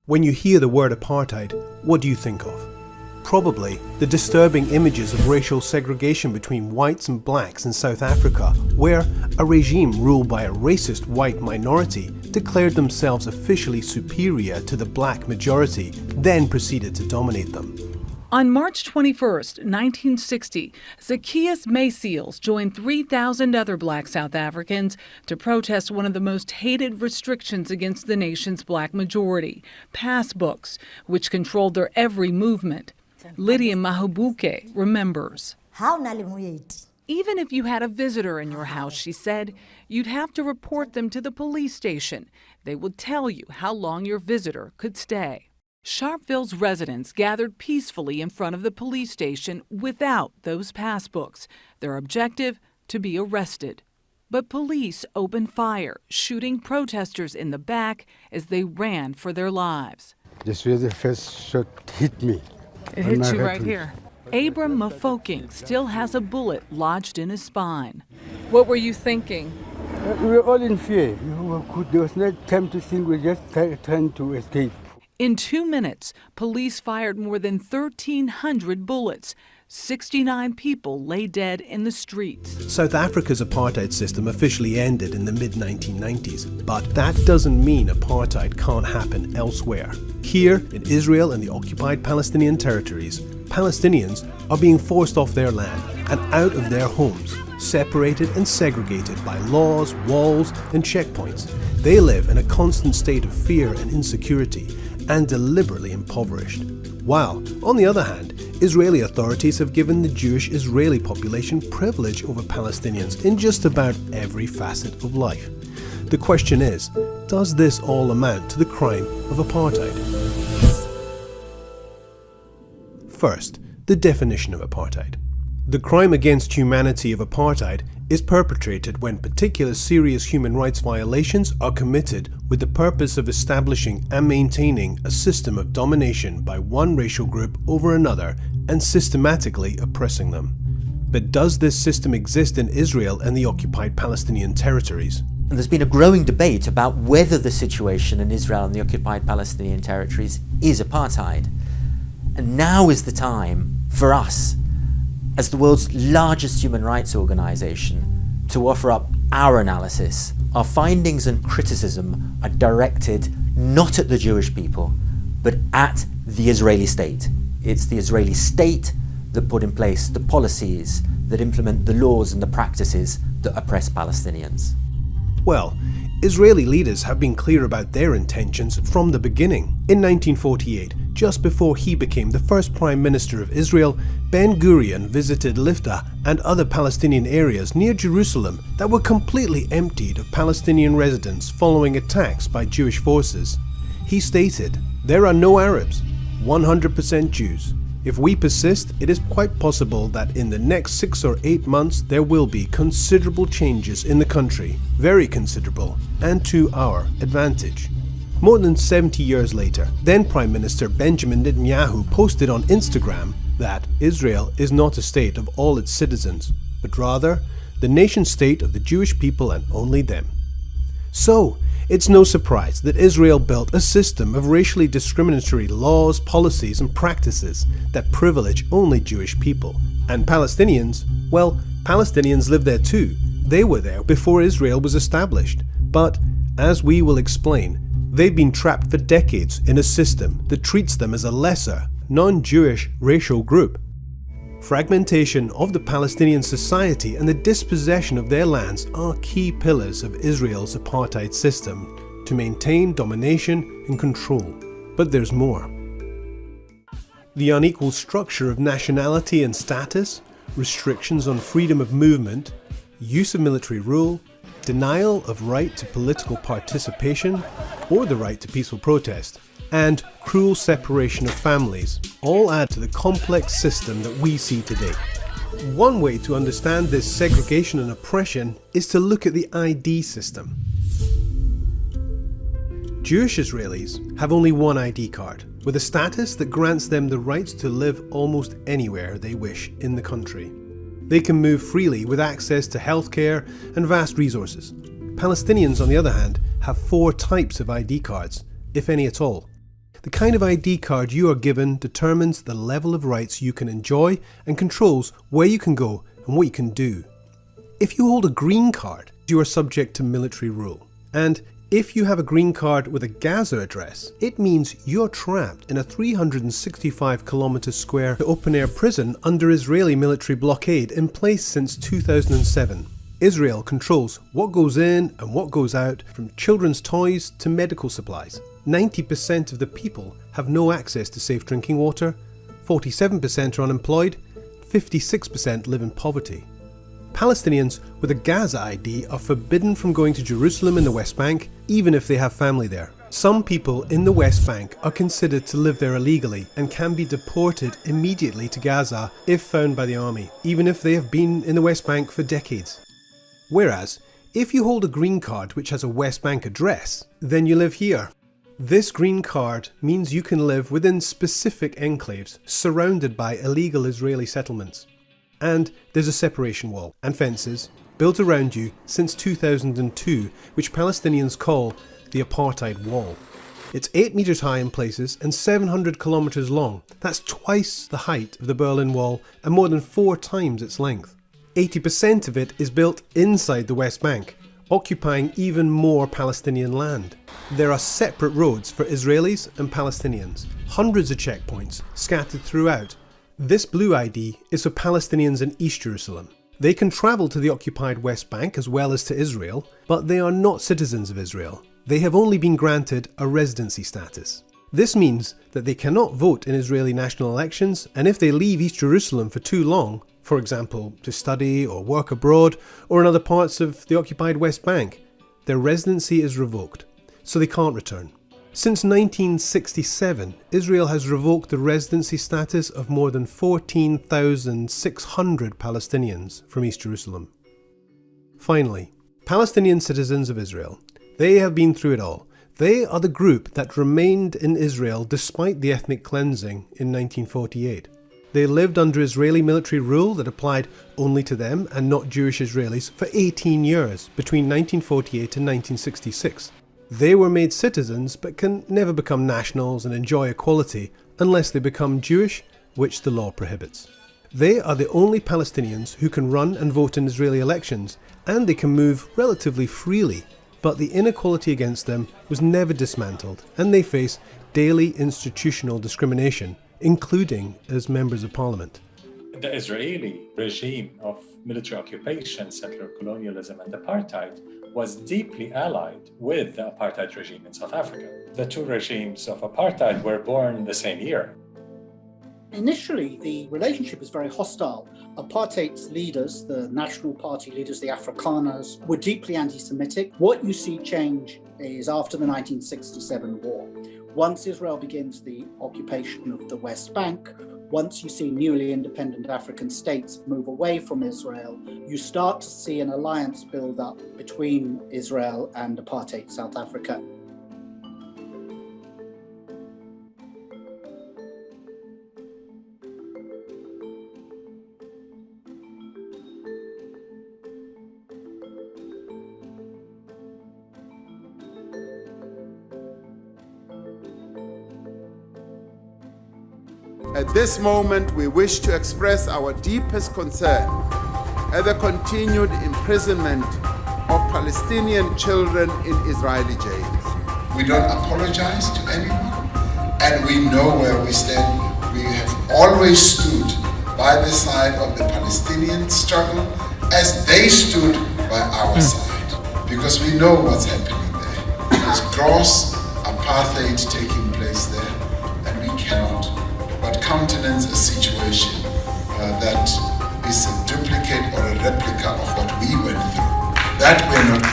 When you hear the word apartheid, what do you think of? Probably the disturbing images of racial segregation between whites and blacks in South Africa, where a regime ruled by a racist white minority declared themselves officially superior to the black majority, then proceeded to dominate them. On March 21st, 1960, Zacchaeus Mayseals joined 3,000 other black South Africans to protest one of the most hated restrictions against the nation's black majority, passbooks, which controlled their every movement. Lydia Mahubuke remembers. Even if you had a visitor in your house, she said, you'd have to report them to the police station. They would tell you how long your visitor could stay. Sharpeville's residents gathered peacefully in front of the police station without those passbooks. Their objective, to be arrested. But police opened fire, shooting protesters in the back as they ran for their lives. This was the first shot hit me. It hit you right here. Abram Mafoking still has a bullet lodged in his spine. What were you thinking? We were all in fear. There was no time to think. We just trying to escape. In 2 minutes, police fired more than 1,300 bullets. 69 people lay dead in the streets. South Africa's apartheid system officially ended in the mid-1990s, but that doesn't mean apartheid can't happen elsewhere. Here, in Israel and the occupied Palestinian territories, Palestinians are being forced off their land and out of their homes, separated and segregated by laws, walls, and checkpoints. They live in a constant state of fear and insecurity, and deliberately impoverished. While, on the other hand, Israeli authorities have given the Jewish Israeli population privilege over Palestinians in just about every facet of life. The question is, does this all amount to the crime of apartheid? First, the definition of apartheid. The crime against humanity of apartheid is perpetrated when particular serious human rights violations are committed with the purpose of establishing and maintaining a system of domination by one racial group over another and systematically oppressing them. But does this system exist in Israel and the occupied Palestinian territories? And there's been a growing debate about whether the situation in Israel and the occupied Palestinian territories is apartheid. And now is the time for us, as the world's largest human rights organization, to offer up our analysis. Our findings and criticism are directed not at the Jewish people, but at the Israeli state. It's the Israeli state that put in place the policies that implement the laws and the practices that oppress Palestinians. Well, Israeli leaders have been clear about their intentions from the beginning. In 1948, just before he became the first Prime Minister of Israel, Ben-Gurion visited Lifta and other Palestinian areas near Jerusalem that were completely emptied of Palestinian residents following attacks by Jewish forces. He stated, "There are no Arabs, 100% Jews. If we persist, it is quite possible that in the next 6 or 8 months there will be considerable changes in the country, very considerable, and to our advantage." More than 70 years later, then Prime Minister Benjamin Netanyahu posted on Instagram that Israel is not a state of all its citizens, but rather the nation state of the Jewish people and only them. So, it's no surprise that Israel built a system of racially discriminatory laws, policies, and practices that privilege only Jewish people. And Palestinians, well, Palestinians live there too. They were there before Israel was established. But, as we will explain, they've been trapped for decades in a system that treats them as a lesser, non-Jewish racial group. Fragmentation of the Palestinian society and the dispossession of their lands are key pillars of Israel's apartheid system to maintain domination and control. But there's more. The unequal structure of nationality and status, restrictions on freedom of movement, use of military rule, denial of right to political participation or the right to peaceful protest, and cruel separation of families all add to the complex system that we see today. One way to understand this segregation and oppression is to look at the ID system. Jewish Israelis have only one ID card, with a status that grants them the right to live almost anywhere they wish in the country. They can move freely with access to healthcare and vast resources. Palestinians, on the other hand, have 4 types of ID cards, if any at all. The kind of ID card you are given determines the level of rights you can enjoy and controls where you can go and what you can do. If you hold a green card, you are subject to military rule. And if you have a green card with a Gaza address, it means you're trapped in a 365 kilometre square open-air prison under Israeli military blockade in place since 2007. Israel controls what goes in and what goes out, from children's toys to medical supplies. 90% of the people have no access to safe drinking water, 47% are unemployed, 56% live in poverty. Palestinians with a Gaza ID are forbidden from going to Jerusalem in the West Bank, even if they have family there. Some people in the West Bank are considered to live there illegally and can be deported immediately to Gaza if found by the army, even if they have been in the West Bank for decades. Whereas, if you hold a green card which has a West Bank address, then you live here. This green card means you can live within specific enclaves surrounded by illegal Israeli settlements. And there's a separation wall and fences built around you since 2002, which Palestinians call the Apartheid Wall. It's 8 meters high in places and 700 kilometers long. That's twice the height of the Berlin Wall and more than 4 times its length. 80% of it is built inside the West Bank, occupying even more Palestinian land. There are separate roads for Israelis and Palestinians, hundreds of checkpoints scattered throughout. This blue ID is for Palestinians in East Jerusalem. They can travel to the occupied West Bank as well as to Israel, but they are not citizens of Israel. They have only been granted a residency status. This means that they cannot vote in Israeli national elections, and if they leave East Jerusalem for too long, for example to study or work abroad or in other parts of the occupied West Bank, their residency is revoked, so they can't return. Since 1967, Israel has revoked the residency status of more than 14,600 Palestinians from East Jerusalem. Finally, Palestinian citizens of Israel. They have been through it all. They are the group that remained in Israel despite the ethnic cleansing in 1948. They lived under Israeli military rule that applied only to them and not Jewish Israelis for 18 years between 1948 and 1966. They were made citizens but can never become nationals and enjoy equality unless they become Jewish, which the law prohibits. They are the only Palestinians who can run and vote in Israeli elections, and they can move relatively freely, but the inequality against them was never dismantled, and they face daily institutional discrimination, including as members of parliament. The Israeli regime of military occupation, settler colonialism, and apartheid was deeply allied with the apartheid regime in South Africa. The two regimes of apartheid were born in the same year. Initially, the relationship was very hostile. Apartheid's leaders, the National Party leaders, the Afrikaners, were deeply anti-Semitic. What you see change is after the 1967 war. Once Israel begins the occupation of the West Bank, once you see newly independent African states move away from Israel, you start to see an alliance build up between Israel and apartheid South Africa. At this moment, we wish to express our deepest concern at the continued imprisonment of Palestinian children in Israeli jails. We don't apologize to anyone, and we know where we stand. We have always stood by the side of the Palestinian struggle as they stood by our side, because we know what's happening there. There's gross apartheid taking place there, and we cannot but countenance a situation that is a duplicate or a replica of what we went through. That we're not